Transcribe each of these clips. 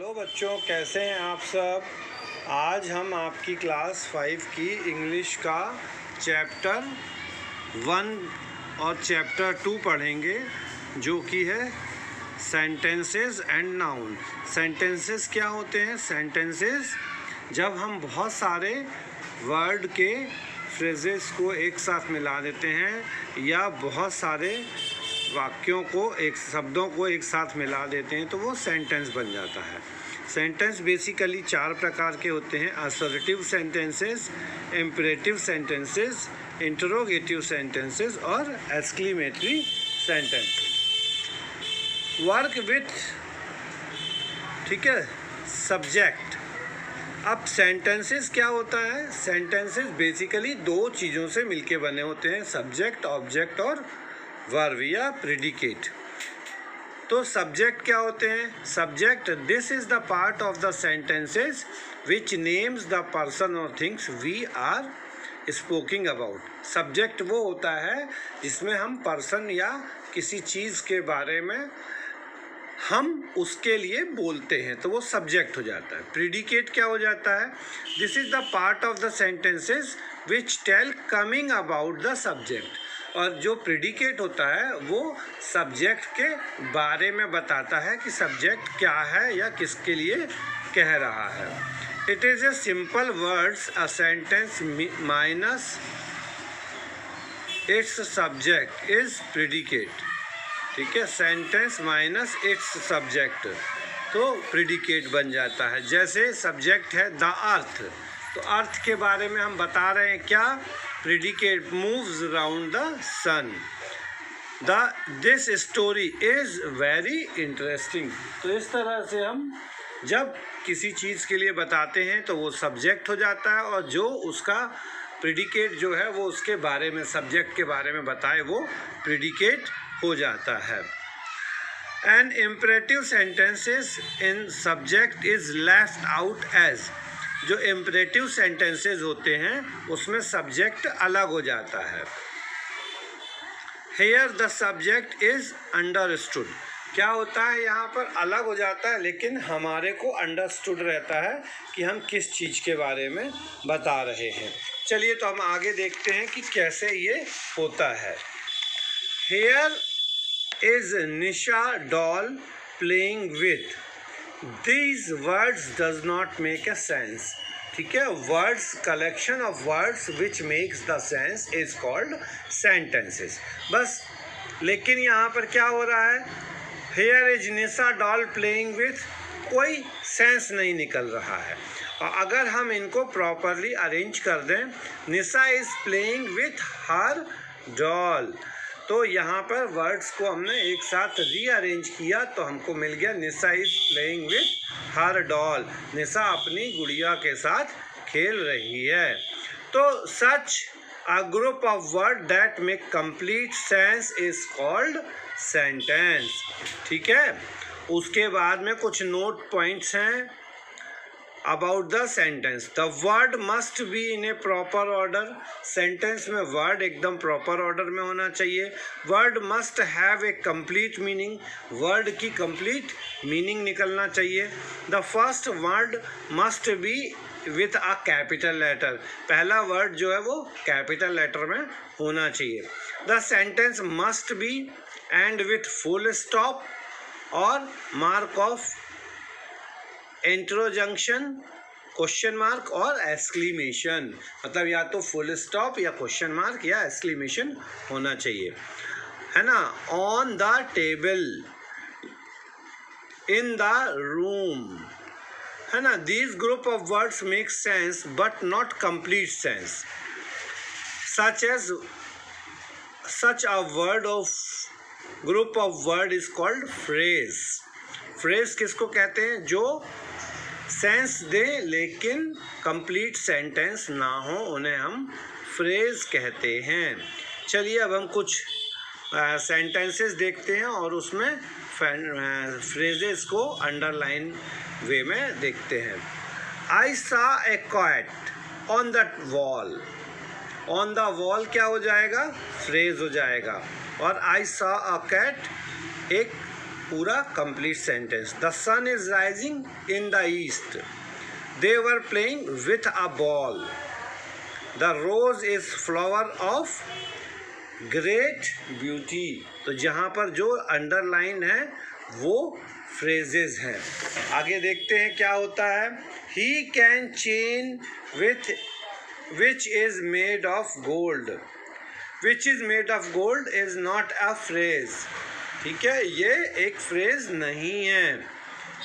Hello बच्चों, कैसे हैं आप सब। आज हम आपकी क्लास 5 की इंग्लिश का चैप्टर 1 और चैप्टर 2 पढ़ेंगे, जो कि है सेंटेंसेस एंड नाउन। सेंटेंसेस क्या होते हैं? सेंटेंसेस जब हम बहुत सारे वर्ड के फ्रेजेस को एक साथ मिला देते हैं या बहुत सारे वाक्यों को शब्दों को एक साथ मिला देते हैं तो वो सेंटेंस बन जाता है। सेंटेंस बेसिकली 4 प्रकार के होते हैं: assertive sentences, imperative sentences, interrogative sentences और एक्सक्लेमेटरी सेंटेंसेस। वर्क विथ, ठीक है, सब्जेक्ट। अब सेंटेंसेस क्या होता है? सेंटेंसेस बेसिकली 2 चीज़ों से मिलके बने होते हैं: सब्जेक्ट, ऑब्जेक्ट और वर्ब या प्रेडिकेट। तो सब्जेक्ट क्या होते हैं? Subject, this is the part of the sentences which names the person और things we are speaking about. Subject वो होता है जिसमें हम पर्सन या किसी चीज़ के बारे में हम उसके लिए बोलते हैं, तो वो सब्जेक्ट हो जाता है। प्रेडिकेट क्या हो जाता है? This is the part of the sentences which tell coming about the subject. और जो प्रेडिकेट होता है वो सब्जेक्ट के बारे में बताता है कि सब्जेक्ट क्या है या किसके लिए कह रहा है। It is a simple words a sentence minus it's subject is predicate. ठीक है, सेंटेंस माइनस इट्स सब्जेक्ट तो प्रेडिकेट बन जाता है। जैसे सब्जेक्ट है द अर्थ, तो अर्थ के बारे में हम बता रहे हैं क्या? Predicate moves around the sun. This story is very interesting. तो इस तरह से हम जब किसी चीज़ के लिए बताते हैं तो वो सब्जेक्ट हो जाता है, और जो उसका प्रेडिकेट जो है वो उसके बारे में, सब्जेक्ट के बारे में बताए, वो प्रेडिकेट हो जाता है। An imperative sentences in subject is left out as. जो इम्परेटिव सेंटेंसेस होते हैं उसमें सब्जेक्ट अलग हो जाता है। Here the subject is understood. क्या होता है? यहाँ पर अलग हो जाता है, लेकिन हमारे को अंडरस्टूड रहता है कि हम किस चीज़ के बारे में बता रहे हैं। चलिए तो हम आगे देखते हैं कि कैसे ये होता है। Here is Nisha doll playing with. These words does not make a sense. ठीक है, words, collection of words which makes the sense is called sentences. बस, लेकिन यहाँ पर क्या हो रहा है? Here is Nisha doll playing with, कोई सेंस नहीं निकल रहा है। और अगर हम इनको प्रॉपरली अरेंज कर दें, Nisha is playing with her doll, तो यहाँ पर वर्ड्स को हमने एक साथ रीअरेंज किया तो हमको मिल गया Nisha is playing with her doll. Nisha अपनी गुड़िया के साथ खेल रही है। तो such a group of word that make complete sense is called sentence. ठीक है, उसके बाद में कुछ नोट पॉइंट्स हैं about the sentence. The word must be in a proper order. Sentence में वर्ड एकदम प्रॉपर ऑर्डर में होना चाहिए। Word must have a complete meaning. Word की कंप्लीट मीनिंग निकलना चाहिए। The first word must be with a capital letter. पहला word जो है वो कैपिटल लेटर में होना चाहिए। The sentence must be end with full stop और mark of interjection, question mark और एक्सक्लेमेशन। मतलब या तो फुल स्टॉप या क्वेश्चन मार्क या एक्सक्लेमेशन होना चाहिए, है ना। On the table, in the room, है ना। These group of words make sense but not complete sense. Such a word of group of word is called phrase. Phrase किसको कहते हैं? जो सेंस दे लेकिन कंप्लीट सेंटेंस ना हो, उन्हें हम फ्रेज कहते हैं। चलिए अब हम कुछ सेंटेंसेस देखते हैं और उसमें फ्रेजेस को अंडरलाइन वे में देखते हैं। I saw a cat on the wall. On the wall क्या हो जाएगा? फ्रेज हो जाएगा। और आई सॉ अ कैट एक पूरा complete sentence. The sun is rising in the east, they were playing with a ball, the rose is flower of great beauty. तो जहाँ पर जो अंडरलाइन है वो फ्रेजेस हैं। आगे देखते हैं क्या होता है। He can chain with which is made of gold, which is made of gold is not a phrase. ठीक है, ये एक फ्रेज नहीं है।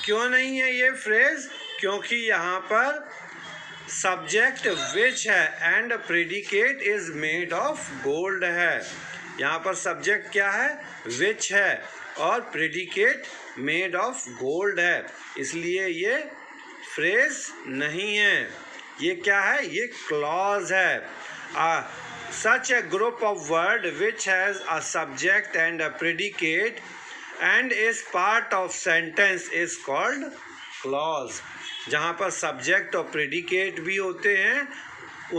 क्यों नहीं है ये फ्रेज? क्योंकि यहाँ पर सब्जेक्ट विच है and predicate is made of gold है। यहाँ पर सब्जेक्ट क्या है? विच है, और प्रेडिकेट मेड ऑफ गोल्ड है, इसलिए ये फ्रेज नहीं है। ये क्या है? ये क्लॉज है। Such a group of word which has a subject and a predicate and is part of sentence is called clause। जहाँ पर सब्जेक्ट और प्रेडिकेट भी होते हैं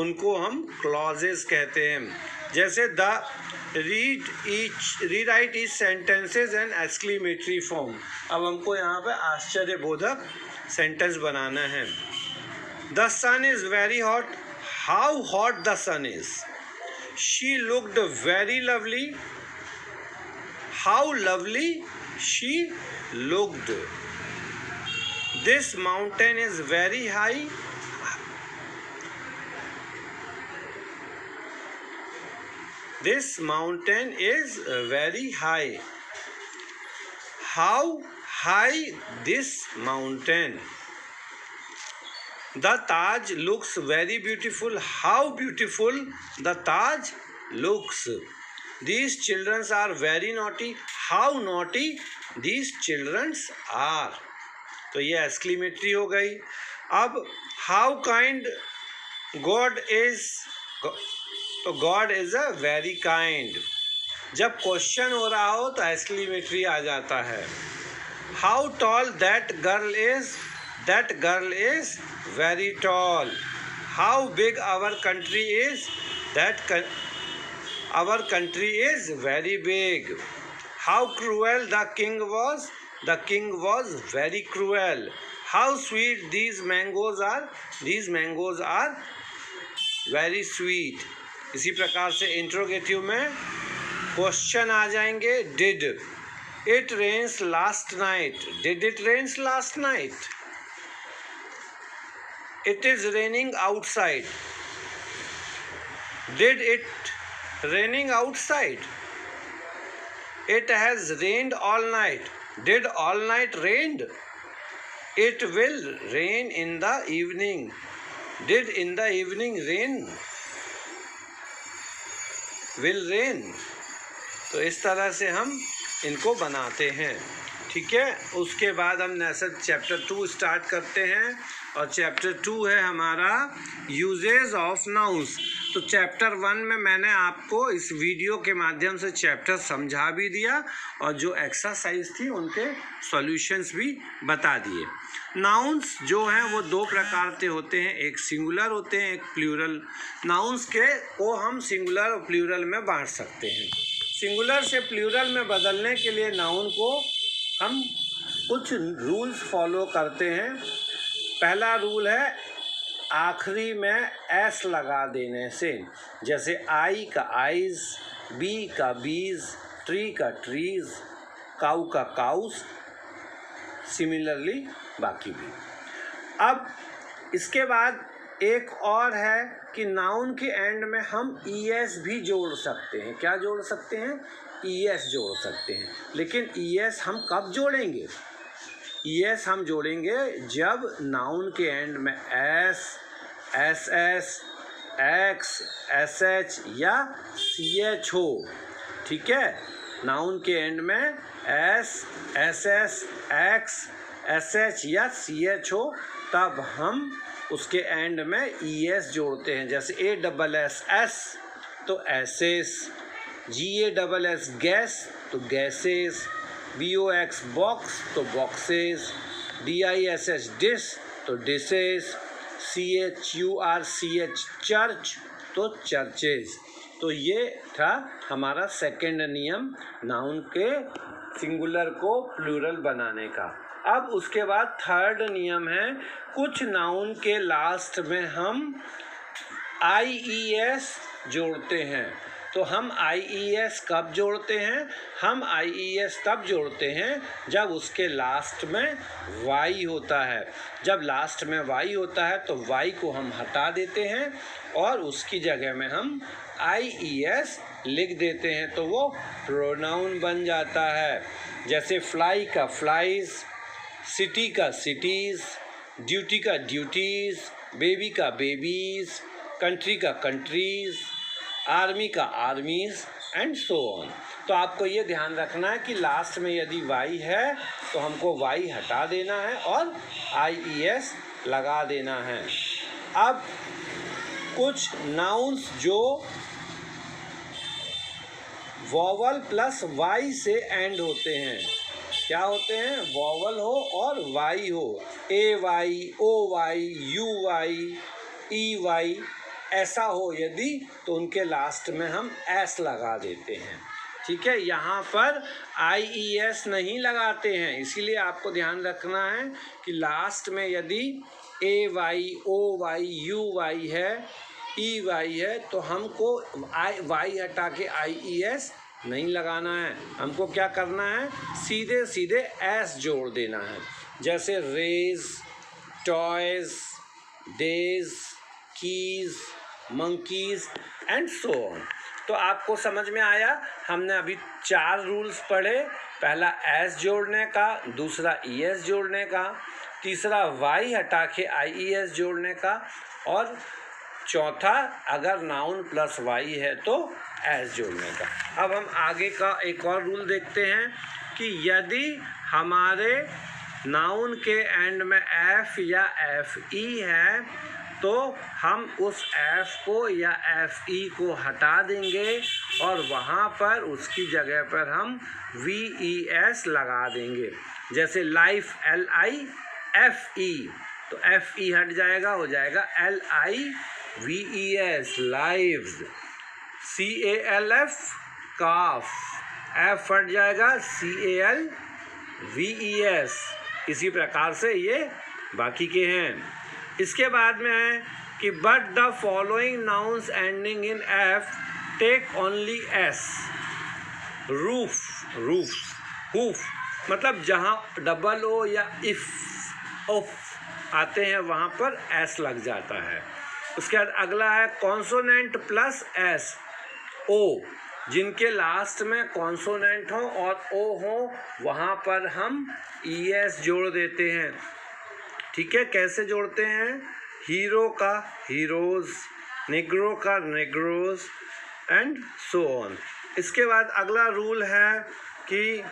उनको हम क्लॉजेस कहते हैं। जैसे the rewrite each sentences and exclamatory form. अब हमको यहाँ पे आश्चर्यबोधक सेंटेंस बनाना है। The sun is very hot, how hot the sun is. She looked very lovely, how lovely she looked। This mountain is very high, this mountain is very high, how high this mountain। The Taj looks very beautiful, how beautiful the Taj looks। These children are very naughty, how naughty these children are। तो ये exclamatory हो गई। अब how kind God is, तो God is a very kind। जब question हो रहा हो तो एक्सक्लेमेटरी आ जाता है। How tall that girl is, that girl is very tall। How big our country is, our country is very big। How cruel the king was, the king was very cruel। How sweet these mangoes are, these mangoes are very sweet। इसी प्रकार से interrogative में question आ जाएंगे। Did it rains last night, did it rains last night। It is raining outside, did it raining outside। It has rained all night, did all night rained। It will rain in the evening, did in the evening rain, will rain। तो इस तरह से हम इनको बनाते हैं। ठीक है, उसके बाद हम नेक्स्ट चैप्टर 2 स्टार्ट करते हैं, और चैप्टर 2 है हमारा यूजेज ऑफ नाउन्स। तो चैप्टर 1 में मैंने आपको इस वीडियो के माध्यम से चैप्टर समझा भी दिया, और जो एक्सरसाइज थी उनके सॉल्यूशंस भी बता दिए। नाउन्स जो हैं वो 2 प्रकार के होते हैं, एक सिंगुलर होते हैं, एक प्लूरल। नाउन्स को हम सिंगुलर और प्लूरल में बांट सकते हैं। सिंगुलर से प्लूरल में बदलने के लिए नाउन को हम कुछ रूल्स फॉलो करते हैं। पहला रूल है आखिरी में एस लगा देने से, जैसे आई का आइज, बी का बीज, ट्री का ट्रीज, काऊ का काउस, सिमिलरली बाकी भी। अब इसके बाद एक और है कि नाउन के एंड में हम ईएस भी जोड़ सकते हैं। क्या जोड़ सकते हैं? ईएस जोड़ सकते हैं। लेकिन ईएस हम कब जोड़ेंगे? ईएस हम जोड़ेंगे जब नाउन के एंड में एस, एसएस, एक्स, एसएच या सीएच हो। ठीक है, नाउन के एंड में एस, एसएस, एक्स, एसएच या सीएच हो, तब हम उसके एंड में ईएस जोड़ते हैं। जैसे ASS तो एसेस, GASS गैस तो गैसेस, BOX बॉक्स तो बॉक्सेस, DISS डिस तो डिसेस, CHURCH चर्च तो चर्चेस। तो ये था हमारा सेकंड नियम नाउन के सिंगुलर को प्लूरल बनाने का। अब उसके बाद थर्ड नियम है, कुछ नाउन के लास्ट में हम IES जोड़ते हैं। तो हम IES कब जोड़ते हैं? हम IES तब जोड़ते हैं जब उसके लास्ट में Y होता है। जब लास्ट में Y होता है तो Y को हम हटा देते हैं और उसकी जगह में हम IES लिख देते हैं, तो वो प्रोनाउन बन जाता है। जैसे फ्लाई का फ्लाइज, सिटी का सिटीज़, ड्यूटी का ड्यूटीज़, बेबी का बेबीज़, कंट्री का कंट्रीज़, आर्मी का आर्मीज़ एंड सो ऑन। तो आपको ये ध्यान रखना है कि लास्ट में यदि Y है तो हमको Y हटा देना है और IES लगा देना है। अब कुछ नाउन्स जो वॉवल प्लस Y से एंड होते हैं, क्या होते हैं? वॉवल हो और Y हो, AY, OY, UY, EY ऐसा हो यदि, तो उनके लास्ट में हम S लगा देते हैं। ठीक है, यहाँ पर IES नहीं लगाते हैं, इसीलिए आपको ध्यान रखना है कि लास्ट में यदि AY, OY, UY है, EY है, तो हमको Y हटा के IES नहीं लगाना है। हमको क्या करना है? सीधे सीधे S जोड़ देना है। जैसे rays, toys, days, keys, monkeys and so on. तो आपको समझ में आया? हमने अभी 4 रूल्स पढ़े। पहला S जोड़ने का, दूसरा ES जोड़ने का, तीसरा Y हटा के IES जोड़ने का, और चौथा अगर नाउन प्लस Y है तो S जोड़ने का। अब हम आगे का एक और रूल देखते हैं कि यदि हमारे नाउन के एंड में F या FE है तो हम उस F को या FE को हटा देंगे और वहाँ पर उसकी जगह पर हम VES लगा देंगे। जैसे लाइफ LIFE, तो FE हट जाएगा, हो जाएगा LIVES लाइव्स। CALF काफ, F हट जाएगा CALVES। इसी प्रकार से ये बाकी के हैं। इसके बाद में है कि but the following nouns ending in F take only S। Roof, roofs, hoof, मतलब जहाँ डबल O या इफ ऑफ आते हैं वहाँ पर S लग जाता है। उसके बाद अगला है कॉन्सोनेंट प्लस S, O, जिनके लास्ट में कॉन्सोनेंट हो और O हो वहाँ पर हम ES जोड़ देते हैं। ठीक है, कैसे जोड़ते हैं? हीरो का हीरोज़, नेग्रो का नेग्रोज़ एंड सो ऑन। इसके बाद अगला रूल है कि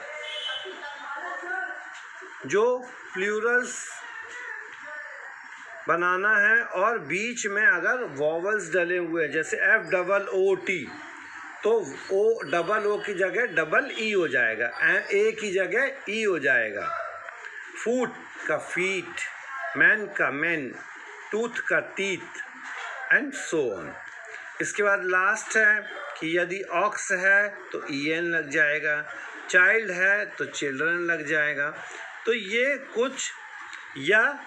जो प्लूरल्स बनाना है और बीच में अगर वॉवल्स डले हुए हैं, जैसे FOOT, तो O की जगह डबल E हो जाएगा, A की जगह E हो जाएगा। फूट का फीट, मैन का मैन, टूथ का टीथ एंड सो ऑन। इसके बाद लास्ट है कि यदि ऑक्स है तो EN लग जाएगा, चाइल्ड है तो चिल्ड्रन लग जाएगा। तो ये कुछ, या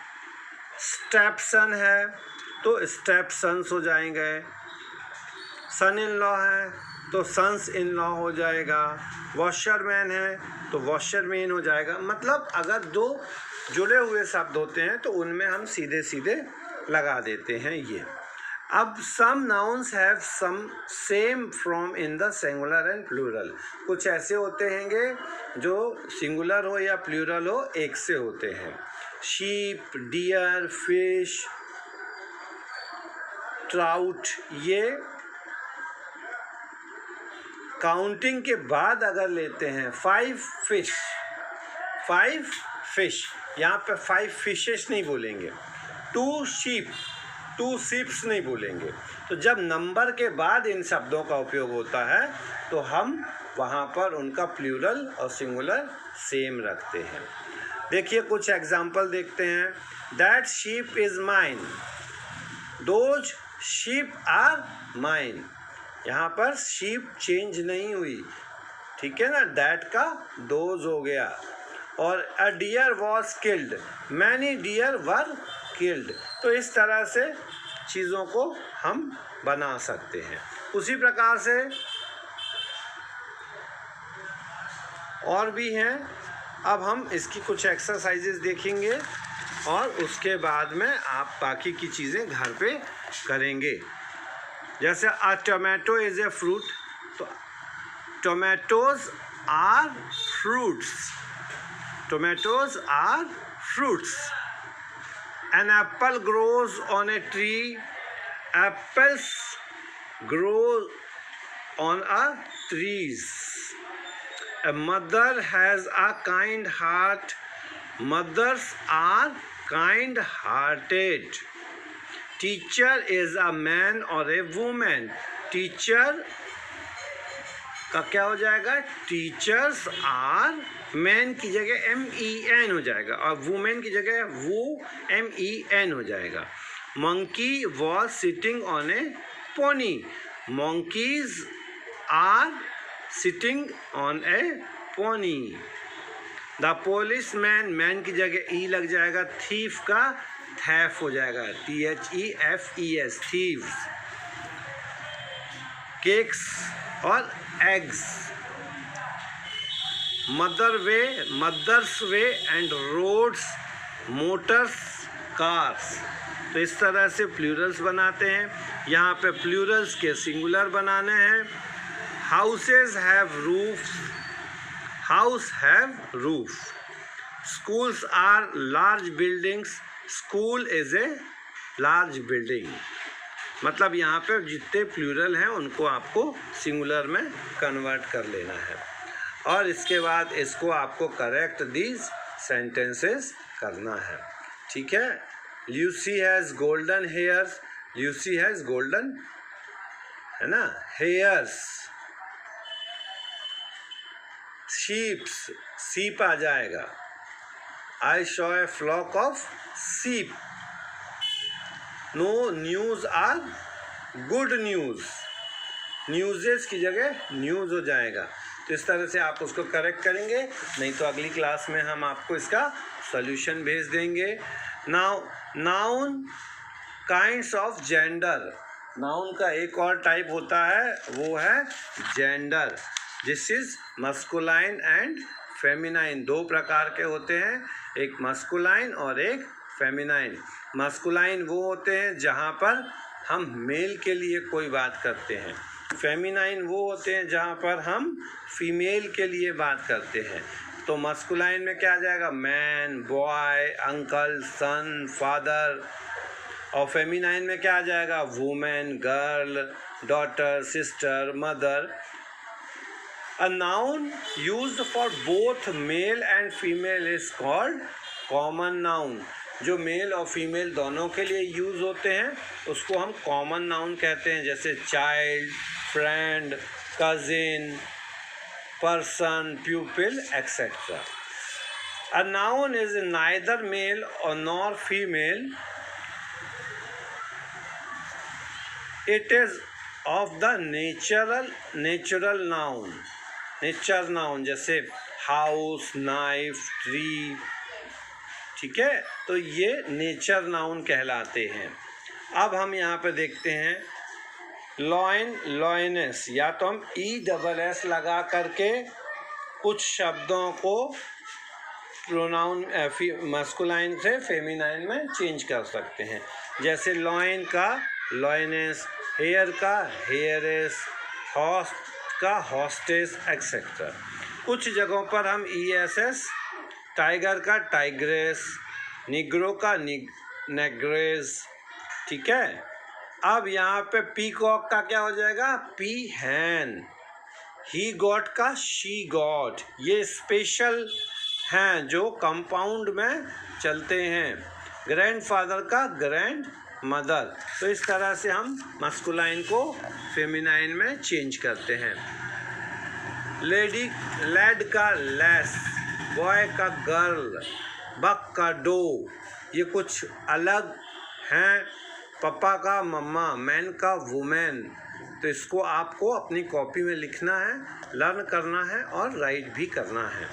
स्टेपसन है तो स्टेपसन्स हो जाएंगे, सन इन लॉ है तो सन्स इन लॉ हो जाएगा, वॉशरमैन है तो वॉशरमैन हो जाएगा। मतलब अगर दो जुड़े हुए शब्द होते हैं तो उनमें हम सीधे सीधे लगा देते हैं ये। अब some nouns have some same from in the singular and plural. कुछ ऐसे होते हैं जो सिंगुलर हो या प्लूरल हो एक से होते हैं। शीप, डियर, फिश, ट्राउट, ये काउंटिंग के बाद अगर लेते हैं 5 फिश, 5 फिश, यहाँ पे 5 फिशेस नहीं बोलेंगे, 2 शीप, 2 शीप्स नहीं बोलेंगे। तो जब नंबर के बाद इन शब्दों का उपयोग होता है तो हम वहाँ पर उनका प्लूरल और सिंगुलर सेम रखते हैं। देखिए कुछ एग्जाम्पल देखते हैं। That sheep is mine, those sheep are mine. यहाँ पर शीप चेंज नहीं हुई, ठीक है ना, दैट का दोज हो गया। और a deer was killed, many deer were killed. तो इस तरह से चीज़ों को हम बना सकते हैं। उसी प्रकार से और भी हैं। अब हम इसकी कुछ एक्सरसाइजेस देखेंगे और उसके बाद में आप बाकी की चीज़ें घर पे करेंगे। जैसे a tomato is a fruit, तो tomatoes are fruits, tomatoes are fruits. An apple grows on a tree, apples grow on a trees. A mother has a kind heart, mothers are kind-hearted. Teacher is a man or a woman, teacher का क्या हो जाएगा, teachers are, man की जगह MEN हो जाएगा और women की जगह MEN हो जाएगा। Monkey was sitting on a pony, monkeys are sitting on a pony. The policeman, man की जगह ई लग जाएगा, thief का theft हो जाएगा, THEFES, thieves. cakes और eggs. mother's way and roads, motors, cars. तो इस तरह से प्लूरल्स बनाते हैं। यहाँ पे प्लूरल्स के सिंगुलर बनाने हैं। Houses have roofs, house have roof. Schools are large buildings, school is a large building. मतलब यहाँ पे जितने प्लूरल हैं उनको आपको सिंगुलर में कन्वर्ट कर लेना है और इसके बाद इसको आपको करेक्ट दीज सेंटेंसेस करना है। ठीक है। Lucy has golden hairs, Lucy has golden, है ना, हेयर्स। शीप्स, सीप आ जाएगा। I saw a flock of sheep. No news are good news, newses की जगह न्यूज़ हो जाएगा। तो इस तरह से आप उसको करेक्ट करेंगे, नहीं तो अगली क्लास में हम आपको इसका सॉल्यूशन भेज देंगे। Noun kinds of gender, noun का एक और टाइप होता है, वो है gender. This is masculine and feminine, दो प्रकार के होते हैं, एक मस्कुलाइन और एक फेमिनाइन। मस्कुलाइन वो होते हैं जहाँ पर हम मेल के लिए कोई बात करते हैं, फेमिनाइन वो होते हैं जहाँ पर हम फीमेल के लिए बात करते हैं। तो मस्कुलाइन में क्या आ जाएगा, मैन, बॉय, अंकल, सन, फादर। और फेमिनाइन में क्या आ जाएगा, women, girl, daughter, sister, mother. A noun used for both male and female is called common noun. जो मेल और फीमेल दोनों के लिए यूज़ होते हैं उसको हम कॉमन नाउन कहते हैं, जैसे child, friend, cousin, person, प्यूपिल, etcetera. A noun is neither male or nor female. It is of the natural noun, nature noun, जैसे हाउस, नाइफ, ट्री। ठीक है, तो ये नेचर नाउन कहलाते हैं। अब हम यहाँ पे देखते हैं लॉइन, लॉइनेस, या तो हम ESS लगा करके कुछ शब्दों को प्रोनाउन मस्कुलाइन से फेमिनाइन में चेंज कर सकते हैं। जैसे लॉइन का लॉइनेस, हेयर का हेयरेस, हॉर्स का हॉस्टेस, एक्सेट्रा। कुछ जगहों पर हम ESS, टाइगर का टाइग्रेस, निग्रो का नेग्रेस। ठीक है। अब यहाँ पे पीकॉक का क्या हो जाएगा, पीहैन। ही गॉट का शी गॉट। ये स्पेशल हैं जो कंपाउंड में चलते हैं। ग्रैंडफादर का ग्रैंड मदर। तो इस तरह से हम मस्कुलाइन को फेमिनाइन में चेंज करते हैं। लेडी, लैड का लेस, बॉय का गर्ल, बक का डो। ये कुछ अलग हैं। पापा का मम्मा, मैन का वुमेन, तो इसको आपको अपनी कॉपी में लिखना है, लर्न करना है और राइट भी करना है।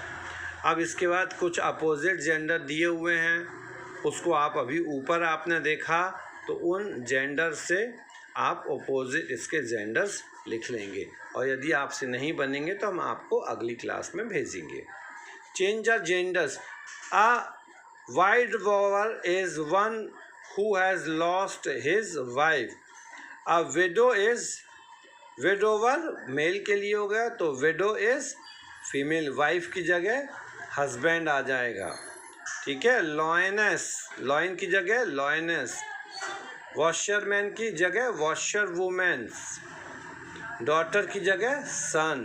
अब इसके बाद कुछ अपोजिट जेंडर दिए हुए हैं, उसको आप अभी ऊपर आपने देखा, तो उन जेंडर से आप अपोजिट इसके जेंडर्स लिख लेंगे, और यदि आपसे नहीं बनेंगे तो हम आपको अगली क्लास में भेजेंगे। Change the genders. A widower is one who has lost his wife. A widow is widower male के लिए हो गया, तो विडो इज फीमेल, वाइफ की जगह हस्बैंड आ जाएगा। ठीक है। लॉयनेस, लॉइन की जगह लॉयनेस, वॉशरमैन की जगह वॉशर वुमेन्स, डॉटर की जगह सन,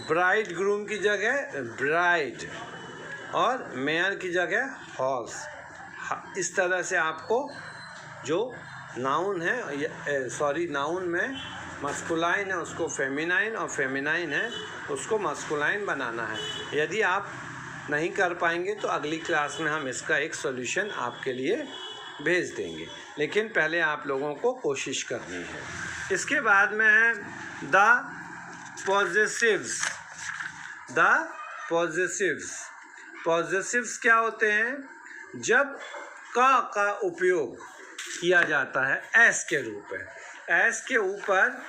ब्राइड ग्रूम की जगह ब्राइड, और मेयर की जगह हॉर्स। इस तरह से आपको जो नाउन है, नाउन में मस्कुलाइन है उसको फेमिनाइन, और फेमिनाइन है उसको मस्कुलाइन बनाना है। यदि आप नहीं कर पाएंगे तो अगली क्लास में हम इसका एक सॉल्यूशन आपके लिए भेज देंगे, लेकिन पहले आप लोगों को कोशिश करनी है। इसके बाद में है द पॉजेसिव्स। द पॉजेसिव्स, पॉजेसिव्स क्या होते हैं? जब का उपयोग किया जाता है एस के रूप में। एस के ऊपर,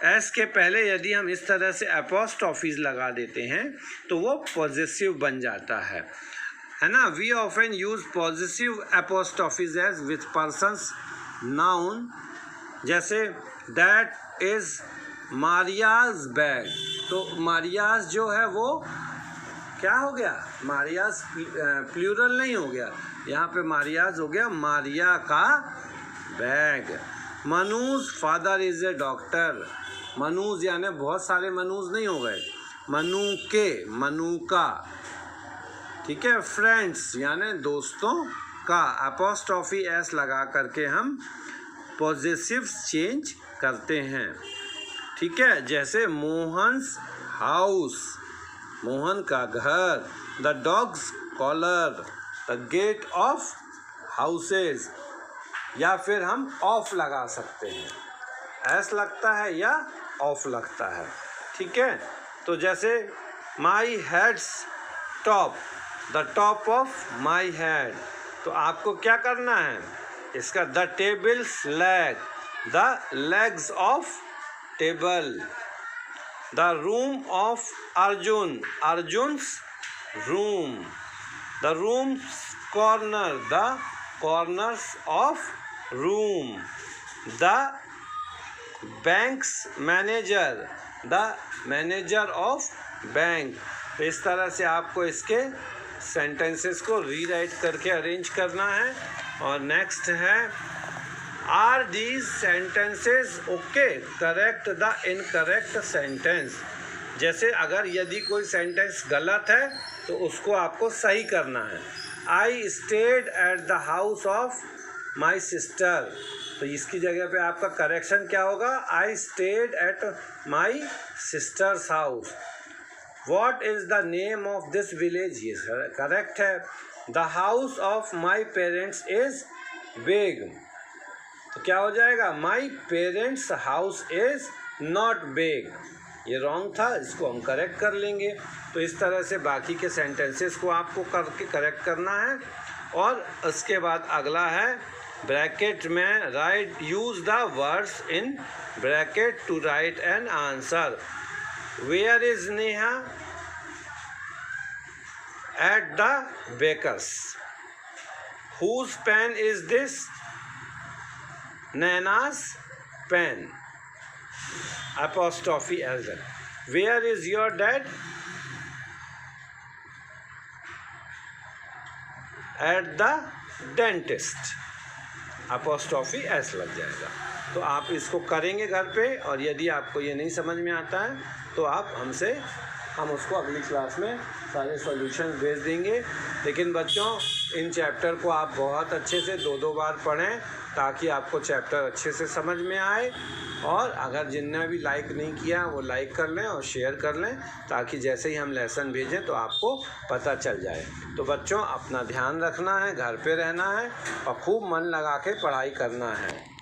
एस के पहले यदि हम इस तरह से एपोस्ट्रोफीज लगा देते हैं तो वो पॉजेसिव बन जाता है ना। We often use possessive apostrophes as with persons noun, जैसे दैट इज मारियाज बैग। तो मारियाज जो है वो क्या हो गया? मारियाज प्लूरल नहीं हो गया, यहाँ पे मारियाज हो गया मारिया का bag. Manu's father is a doctor. Manu's यानी बहुत सारे मनूज नहीं हो गए, मनु के, मनु का। ठीक है। फ्रेंड्स यानी दोस्तों का, अपोस्ट्रोफी एस लगा करके हम पॉजेसिव्स चेंज करते हैं। ठीक है। जैसे मोहन्स हाउस, मोहन का घर, the dog's collar, the gate of houses, या फिर हम ऑफ लगा सकते हैं, एस लगता है या ऑफ लगता है। ठीक है। तो जैसे my head's top, the top of my head, तो आपको क्या करना है? इसका the table's leg, the legs of table, the room of Arjun, Arjun's room, the room's corner, the corners of room, the bank's manager, the manager of bank. तो इस तरह से आपको इसके सेंटेंसेस को रीराइट करके अरेंज करना है। और नेक्स्ट है are these sentences okay, correct the incorrect sentence. जैसे अगर यदि कोई सेंटेंस गलत है तो उसको आपको सही करना है। I stayed at the house of my sister, तो इसकी जगह पे आपका करेक्शन क्या होगा? I stayed at my sisters house. What is the name of this village, ये करेक्ट है। The house of my parents is big, तो क्या हो जाएगा? My parents house is not big, ये रॉन्ग था, इसको हम करेक्ट कर लेंगे। तो इस तरह से बाकी के सेंटेंसेस को आपको करके करेक्ट करना है। और उसके बाद अगला है ब्रैकेट में write, use the words in bracket to write an answer. Where is Neha? At the baker's. Whose pen is this? Naina's pen, apostrophe as well. Where is your dad? At the dentist, apostrophe s लग जाएगा। तो आप इसको करेंगे घर पे, और यदि आपको ये नहीं समझ में आता है तो आप हम उसको अगली क्लास में सारे सॉल्यूशन भेज देंगे। लेकिन बच्चों, इन चैप्टर को आप बहुत अच्छे से 2-2 बार पढ़ें ताकि आपको चैप्टर अच्छे से समझ में आए। और अगर जिनने भी लाइक नहीं किया वो लाइक कर लें और शेयर कर लें, ताकि जैसे ही हम लेसन भेजें तो आपको पता चल जाए। तो बच्चों, अपना ध्यान रखना है, घर पे रहना है और खूब मन लगा के पढ़ाई करना है।